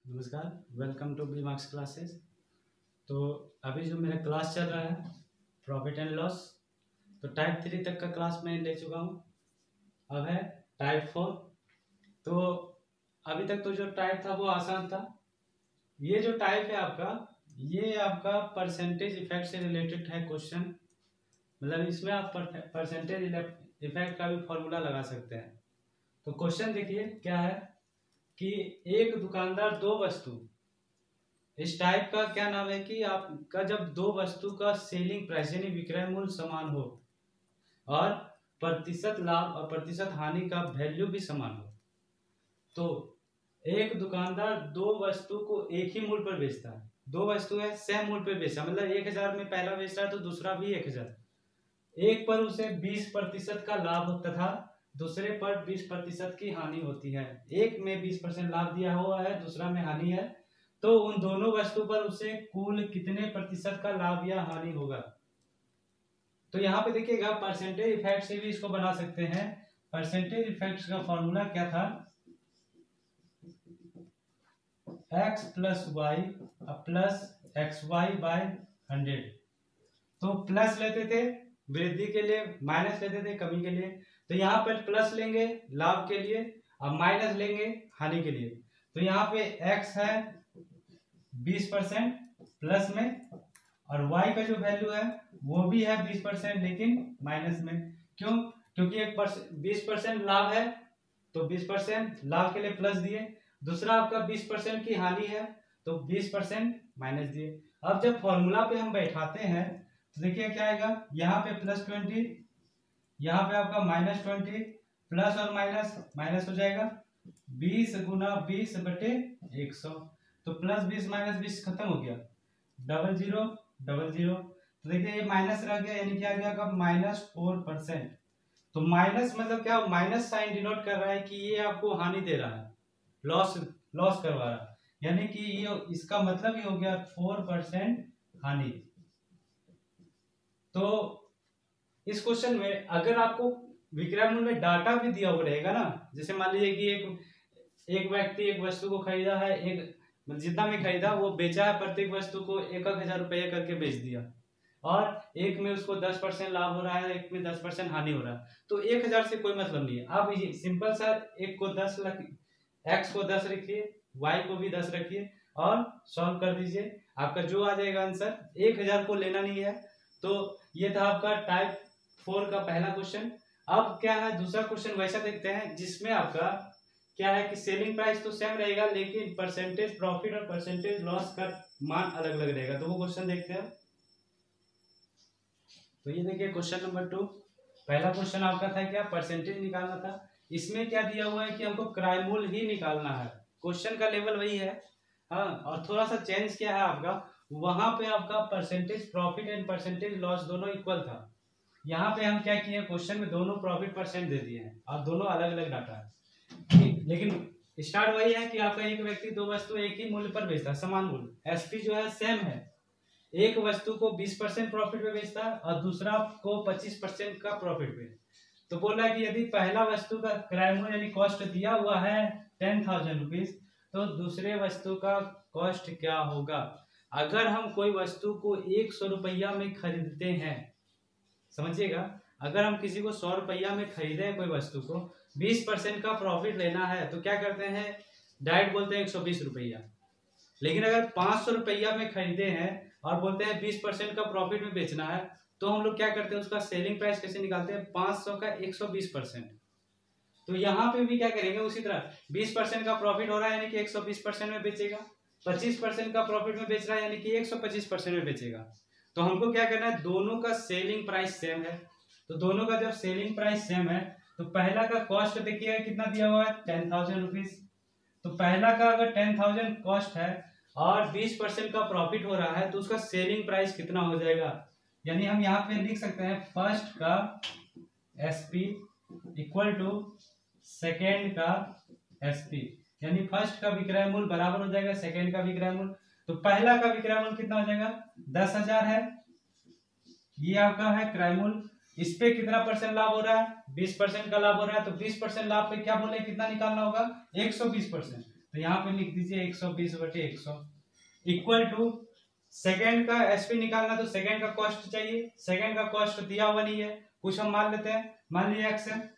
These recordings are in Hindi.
नमस्कार, welcome to B marks classes. तो अभी जो मेरा क्लास चल रहा है प्रॉफिट एंड लॉस, तो टाइप 3 तक का क्लास मैं ले चुका हूँ। अब है टाइप 4। तो अभी तक तो जो टाइप था वो आसान था। ये जो टाइप है आपका, ये आपका परसेंटेज इफेक्ट से रिलेटेड है क्वेश्चन। मतलब इसमें आप परसेंटेज इफेक्ट का भी फॉर्मूला लगा सकते हैं। तो क्वेश्चन देखिए क्या है कि एक दुकानदार दो वस्तु, इस टाइप का क्या नाम है कि आपका जब दो वस्तु का सेलिंग प्राइस यानी विक्रय मूल्य समान हो और प्रतिशत लाभ और प्रतिशत हानि का वैल्यू भी समान हो, तो एक दुकानदार दो वस्तु को एक ही मूल्य पर बेचता है। दो वस्तु है सेम मूल्य पर बेचा, मतलब 1000 में पहला बेच रहा है तो दूसरा भी 1000। एक पर उसे 20% का लाभ तथा दूसरे पर 20% की हानि होती है। एक में 20% लाभ दिया हुआ है, दूसरा में हानि है, तो उन दोनों वस्तु पर उसे कुल कितने प्रतिशत का लाभ या हानि होगा। तो यहाँ पे देखिएगा परसेंटेज इफेक्ट से भी इसको बना सकते हैं। परसेंटेज इफेक्ट का फॉर्मूला क्या था, x प्लस y plus x y by 100। तो प्लस लेते थे वृद्धि के लिए, माइनस लेते थे कमी के लिए। तो यहाँ पर प्लस लेंगे लाभ के लिए और माइनस लेंगे हानि के लिए। तो यहाँ पे x है 20% प्लस में, और y का जो वैल्यू है वो भी है 20% लेकिन माइनस में। क्यों? क्योंकि एक 20% लाभ है तो 20% लाभ के लिए प्लस दिए, दूसरा आपका 20% की हानि है तो 20% माइनस दिए। अब जब फॉर्मूला पे हम बैठाते हैं तो देखिए क्या आएगा, यहाँ पे +20, यहाँ पे आपका -20, प्लस और माइनस माइनस हो जाएगा 20 गुना 20 बटे 100। तो +20 -20 खत्म हो गया, 00 00। तो देखिए ये माइनस रह गया, यानी क्या आ गया -4%। तो माइनस मतलब क्या, माइनस साइन डिनोट कर रहा है कि ये आपको हानि दे रहा है, लॉस लॉस करवा रहा है, यानी कि ये इसका मतलब ही हो गया 4% हानि। तो इस क्वेश्चन में अगर आपको विक्रय मूल्य में डाटा भी दिया हुआ रहेगा ना, जैसे मान लीजिए कि एक व्यक्ति एक वस्तु को खरीदा है, एक जितना में खरीदा वो बेचा है, प्रत्येक वस्तु को 1000 रुपये करके बेच दिया, और एक में उसको 10% लाभ हो रहा है, एक में 10% हानि हो रहा है, तो 1000 से कोई मतलब नहीं है। आप ये सिंपल सा एक को 10 एक्स को 10 रखिए, वाई को भी 10 रखिए और सॉल्व कर दीजिए, आपका जो आ जाएगा आंसर 1000 को लेना नहीं है। तो ये था आपका टाइप 4 का पहला क्वेश्चन। अब क्या है दूसरा क्वेश्चन, वैसा देखते हैं जिसमें आपका क्या है कि सेलिंग प्राइस तो सेम रहेगा लेकिन परसेंटेज प्रॉफिट और परसेंटेज लॉस का मान अलग अलग रहेगा। तो वो क्वेश्चन देखते हैं। तो ये देखिए क्वेश्चन नंबर 2। पहला क्वेश्चन आपका था क्या, परसेंटेज निकालना था। इसमें क्या दिया हुआ है कि हमको क्रय मूल्य ही निकालना है। क्वेश्चन का लेवल वही है, हाँ, और थोड़ा सा चेंज क्या है आपका, वहां पे आपका percentage profit and percentage loss दोनों इक्वल था। यहाँ पे हम क्या किए, क्वेश्चन में दोनों प्रॉफिट परसेंट दे दिए हैं और दोनों अलग अलग डाटा है, लेकिन स्टार्ट वही है कि आपका एक व्यक्ति दो वस्तु एक ही मूल्य पर बेचता है, समान मूल्य, एसपी जो है सेम है। एक वस्तु को 20% प्रॉफिट में बेचता है और दूसरा को 25% का प्रॉफिट में। तो बोल रहा है कि यदि पहला वस्तु का क्रय मूल्य यानी कॉस्ट दिया हुआ है 10,000 रुपीज, तो दूसरे वस्तु का कॉस्ट क्या होगा। अगर हम कोई वस्तु को 100 रुपया में खरीदते हैं, समझिएगा, अगर हम किसी को 100 रुपया में खरीदे कोई वस्तु को, 20% का प्रॉफिट लेना है तो क्या करते हैं, डायरेक्ट बोलते हैं 120 रुपया। लेकिन अगर 500 रुपया में खरीदे हैं और बोलते हैं 20% का प्रॉफिट में बेचना है, तो हम लोग क्या करते हैं, उसका सेलिंग प्राइस कैसे निकालते हैं, 500 का 120%। तो यहाँ पे भी क्या करेंगे, उसी तरह 20% का प्रॉफिट हो रहा है यानी कि 120% में बेचेगा, 25% का प्रॉफिट में बेच रहा है यानी कि 125% में बेचेगा। तो हमको क्या करना है, दोनों का सेलिंग प्राइस सेम है। तो दोनों का जब सेलिंग प्राइस सेम है तो पहला का कॉस्ट देखिए कितना दिया हुआ है, 10,000 रुपीज। तो पहला का अगर 10,000 कॉस्ट है और 20% का प्रॉफिट हो रहा है तो उसका सेलिंग प्राइस कितना हो जाएगा, यानी हम यहाँ पे लिख सकते हैं फर्स्ट का एसपी इक्वल टू सेकेंड का एसपी, यानी फर्स्ट का विक्रय मूल्य बराबर हो जाएगा सेकेंड का विक्रय मूल्य। तो पहला का विक्रय मूल्य कितना हो जाएगा, 10,000 है, ये आपका है क्रय मूल्य। इस पे कितना परसेंट लाभ हो रहा है, 20% का लाभ हो रहा है। तो 20% लाभ पे क्या बोले कितना निकालना होगा, 120%। तो यहाँ पे लिख दीजिए 120/100 इक्वल टू सेकेंड का एसपी निकालना, तो सेकेंड का कॉस्ट चाहिए। सेकेंड का कॉस्ट दिया हुआ नहीं है, कुछ हम मान लेते हैं। मान लीजिए एक्स है,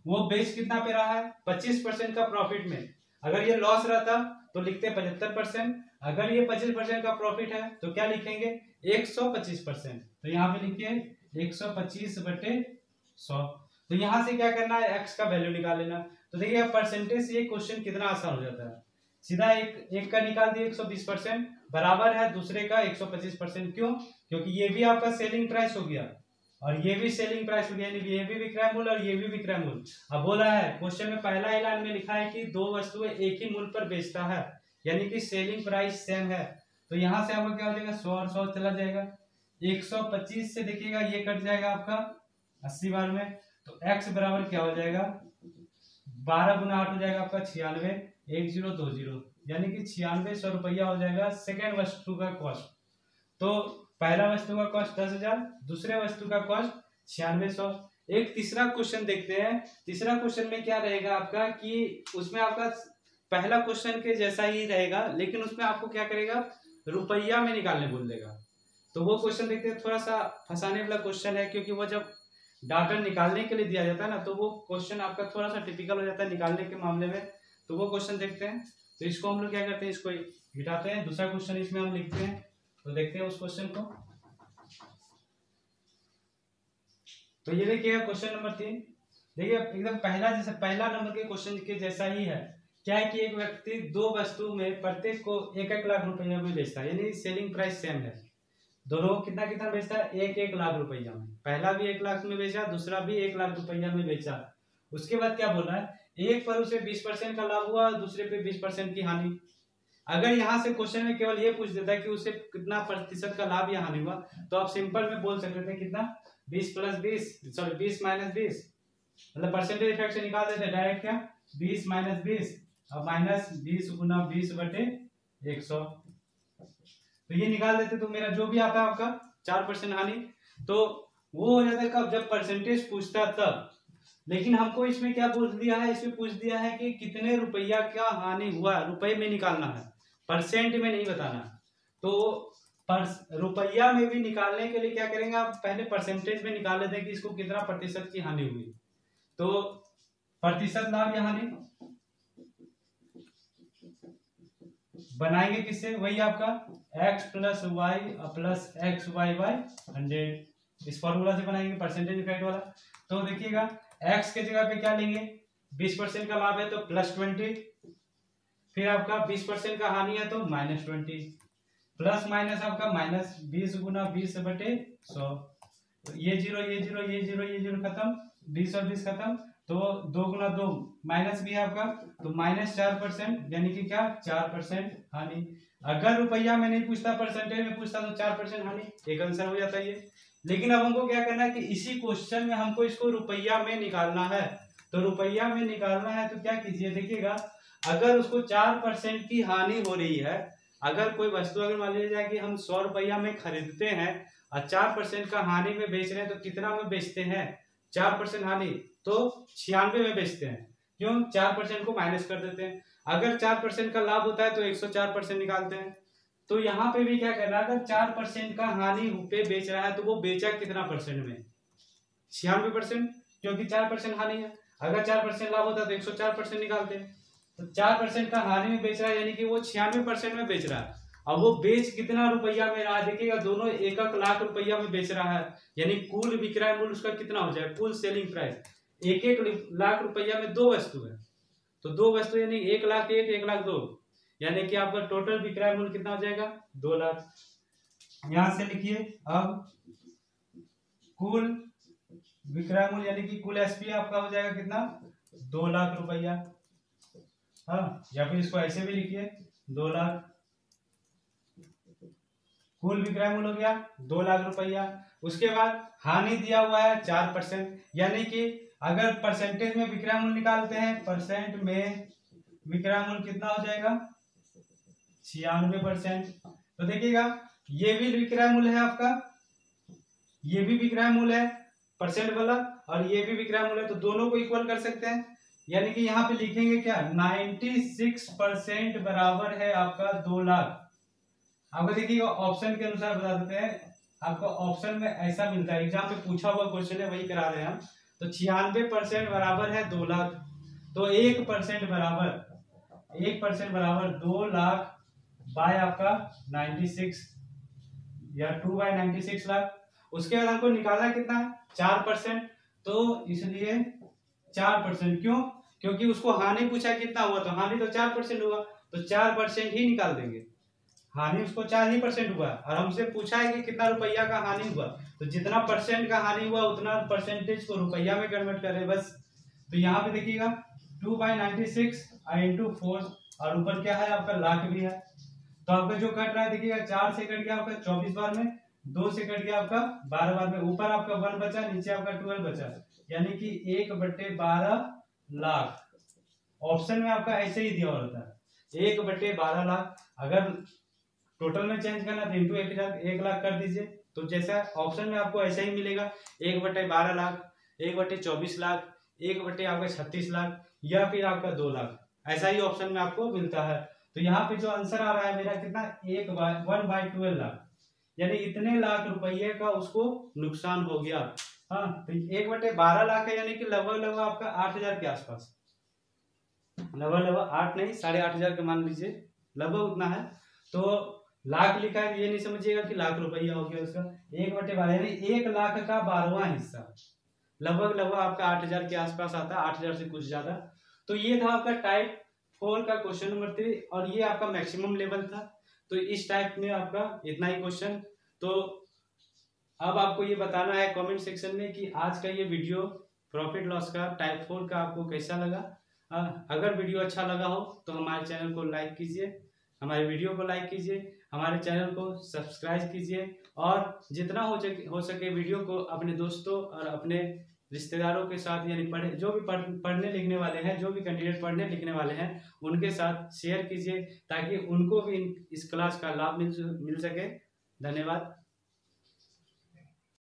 वो बेच कितना पे रहा है 25% का प्रॉफिट में। अगर ये लॉस रहता तो लिखते 75%, अगर ये 25% का प्रॉफिट है तो क्या लिखेंगे 125%। तो यहाँ पे लिखिए 125/100। तो यहाँ से क्या करना है, एक्स का वैल्यू निकाल लेना। तो देखिए परसेंटेज से ये क्वेश्चन कितना आसान हो जाता है। सीधा एक का निकाल दिए 120% बराबर है दूसरे का 125%। क्यों? क्योंकि ये भी आपका सेलिंग प्राइस हो गया और ये भी सेलिंग प्राइस हो गया, यानी ये भी विक्रय मूल्य और ये भी विक्रय मूल्य। अब बोला है क्वेश्चन में पहला ही लाइन में लिखा है कि दो वस्तुएं एक ही मूल्य पर बेचता है, यानी कि सेलिंग प्राइस सेम है। तो यहाँ से आपका क्या हो जाएगा 100 और 100 चला जाएगा। 125 से देखिएगा ये कट जाएगा आपका 80 बार में, तो x बराबर क्या हो जाएगा 12 गुना 8 हो जाएगा आपका 96, 1020, यानी कि 9600 रुपया हो जाएगा सेकेंड वस्तु का कॉस्ट। तो पहला वस्तु का कॉस्ट 10,000, दूसरे वस्तु का कॉस्ट 9600। एक तीसरा क्वेश्चन देखते हैं। तीसरा क्वेश्चन में क्या रहेगा आपका कि उसमें आपका पहला क्वेश्चन के जैसा ही रहेगा, लेकिन उसमें आपको क्या करेगा रुपया में निकालने बोल देगा। तो वो क्वेश्चन देखते हैं, थोड़ा सा फंसाने वाला क्वेश्चन है, क्योंकि वो जब डाटा निकालने के लिए दिया जाता है ना, तो वो क्वेश्चन आपका थोड़ा सा टिपिकल हो जाता है निकालने के मामले में। तो वो क्वेश्चन देखते हैं। तो इसको हम लोग क्या करते हैं, इसको मिटाते हैं, दूसरा क्वेश्चन इसमें हम लिखते हैं। तो देखते हैं उस क्वेश्चन को। तो ये देखिए क्वेश्चन नंबर 3, देखिए एकदम पहला जैसे पहला नंबर के क्वेश्चन के जैसा ही है। क्या है कि एक व्यक्ति दो वस्तु में प्रत्येक को 1-1 लाख रुपया में बेचता है, यानी सेलिंग प्राइस सेम है। दोनों कितना कितना बेचता है 1-1 लाख रुपया में। पहला भी 1 लाख में बेचा, दूसरा भी 1 लाख रुपया में बेचा। उसके बाद क्या बोल रहा है, एक पर उसे 20% का लाभ हुआ, दूसरे पे 20% की हानि। अगर यहाँ से क्वेश्चन में केवल ये पूछ देता है कि उसे कितना प्रतिशत का लाभ या हानि हुआ, तो आप सिंपल में बोल सकते थे कितना 20 + 20 सॉरी 20 - 20, मतलब परसेंटेज इफेक्ट से निकाल देते डायरेक्ट क्या 20 - 20 अब -20 × 20/100। तो ये निकाल देते तो मेरा जो भी आता है आपका 4% हानि। तो वो हो जाता है कब, जब परसेंटेज पूछता है तब। लेकिन हमको इसमें क्या पूछ दिया है, इसमें पूछ दिया है कि कितने रुपया क्या हानि हुआ, रुपए में निकालना है, परसेंट में नहीं बताना। तो रुपया में भी निकालने के लिए क्या करेंगे आप, पहले परसेंटेज में निकाल लेते हैं कि इसको कितना प्रतिशत की हानि हुई। तो प्रतिशत लाभ या हानि बनाएंगे किससे, वही आपका x + y + xy/100, इस फॉर्मूला से बनाएंगे परसेंटेज इफेक्ट वाला। तो देखिएगा x के जगह पे क्या लेंगे 20% का लाभ है तो +20, फिर आपका 20% का हानि है तो -20, प्लस माइनस आपका -20 × 20/100। ये 0 ये 0 ये 0 ये 0 खत्म, 20 और 20 खत्म, तो 2 × 2 माइनस भी है आपका, तो -4%, यानी कि क्या 4% हानि। अगर रुपया में नहीं पूछता परसेंटेज में पूछता तो 4% हानि, एक आंसर हो जाता है ये। लेकिन अब हमको क्या करना है कि इसी क्वेश्चन में हमको इसको रुपया में निकालना है। तो रुपया में निकालना है तो क्या कीजिए, देखिएगा अगर उसको 4% की हानि हो रही है, अगर कोई वस्तु अगर मान लीजिए जाए कि हम 100 रुपया में खरीदते हैं और 4% का हानि में बेच रहे हैं, तो कितना में बेचते हैं 4% हानि, तो 96 में बेचते हैं। क्यों, 4% को माइनस कर देते हैं। अगर 4% का लाभ होता है तो 104% निकालते हैं। तो यहाँ पे भी क्या करना है, अगर 4% का हानि पे बेच रहा है तो वो बेचा कितना परसेंट में 96%, क्योंकि 4% हानि है। अगर 4% लाभ होता है तो 104% निकालते हैं। तो 4% का हानि में बेच रहा है, यानी कि वो 96% में बेच रहा है। अब वो बेच कितना रुपया में रहा है, देखिएगा दोनों 1-1 लाख रुपया में बेच रहा है, यानी कुल विक्रय मूल्य उसका कितना हो जाए, कुल सेलिंग प्राइस 1-1 लाख रुपया में दो वस्तु है, तो दो वस्तु यानी 1,01,000 1,02,000, यानी कि आपका टोटल विक्रय मूल्य कितना हो जाएगा 2 लाख। यहां से लिखिए अब कुल विक्रय मूल्य यानी कि कुल एसपी आपका हो जाएगा कितना 2 लाख रुपया। हाँ, या फिर इसको ऐसे भी लिखिए 2 लाख। कुल विक्रय मूल्य हो गया 2 लाख रुपया। उसके बाद हानि दिया हुआ है 4%, यानी कि अगर परसेंटेज में विक्रय मूल्य निकालते हैं, परसेंट में विक्रय मूल्य कितना हो जाएगा 96%। तो देखिएगा ये भी विक्रय मूल्य है आपका, ये भी विक्रय मूल्य है परसेंट वाला, और ये भी विक्रय मूल्य है, तो दोनों को इक्वल कर सकते हैं। यानी कि यहाँ पे लिखेंगे क्या, 96% बराबर है आपका 2 लाख। आपको देखिएगा ऑप्शन के अनुसार बता देते हैं, आपको ऑप्शन में ऐसा मिलता है, एग्जाम में पूछा हुआ क्वेश्चन है वही करा रहे हैं हम। तो 96% बराबर है 2 लाख, तो 1% बराबर 2 लाख बाय आपका 96 या 2/96 लाख। उसके बाद हमको निकालना कितना है, 4%, तो इसलिए 4%, क्यों, क्योंकि उसको हानि पूछा कितना हुआ, तो हानि तो 4% हुआ, तो 4% ही निकाल देंगे। हानि उसको 4% हुआ और हमसे पूछा है कि कितना रुपया का हानि हुआ, तो जितना परसेंट का हानि हुआ उतना परसेंटेज को रुपया में कन्वर्ट करें बस। तो यहाँ पे देखिएगा 2/96 इंटू 4 और ऊपर क्या है आपका लाख भी है। तो आपका जो कट रहा है देखिएगा 4 से कट गया आपका 24 बार में, 2 से कट गया आपका 12 बार में, ऊपर आपका 1 बचा, नीचे आपका 12 बचा, यानी कि 1/12 लाख। ऑप्शन में आपका ऐसे ही दिया होता है 1/12 लाख। अगर टोटल में चेंज करना तो इंटू 1 लाख कर दीजिए, तो जैसा ऑप्शन में आपको ऐसा ही मिलेगा 1/12 लाख, 1/24 लाख, 1/36 लाख या फिर आपका 2 लाख, ऐसा ही ऑप्शन में आपको मिलता है। तो यहाँ पे जो आंसर आ रहा है मेरा कितना, 1/12 लाख, यानी इतने लाख रुपये का उसको नुकसान हो गया। हाँ, तो 1/12 लाख है, यानी कि लगभग लगभग आपका 8,000 के आसपास, लगभग 8 नहीं 8,500 के मान लीजिए, लगभग उतना है। तो लाख लिखा है, ये नहीं समझिएगा कि लाख रुपया हो गया उसका, 1/12 यानी 1 लाख का 12वां हिस्सा, लगभग लगभग आपका 8,000 के आसपास आता है, 8,000 से कुछ ज्यादा। तो ये था आपका टाइप 4 का क्वेश्चन नंबर 3 और ये आपका मैक्सिमम लेवल था। तो इस टाइप में आपका इतना ही क्वेश्चन। तो अब आपको ये बताना है कमेंट सेक्शन में कि आज का ये वीडियो प्रॉफिट लॉस का टाइप 4 का आपको कैसा लगा। अगर वीडियो अच्छा लगा हो तो हमारे चैनल को लाइक कीजिए, हमारे वीडियो को लाइक कीजिए, हमारे चैनल को सब्सक्राइब कीजिए और जितना हो सके वीडियो को अपने दोस्तों और अपने रिश्तेदारों के साथ, यानी जो भी पढ़ने लिखने वाले हैं, जो भी कैंडिडेट पढ़ने लिखने वाले हैं उनके साथ शेयर कीजिए ताकि उनको भी इस क्लास का लाभ मिल सके। धन्यवाद।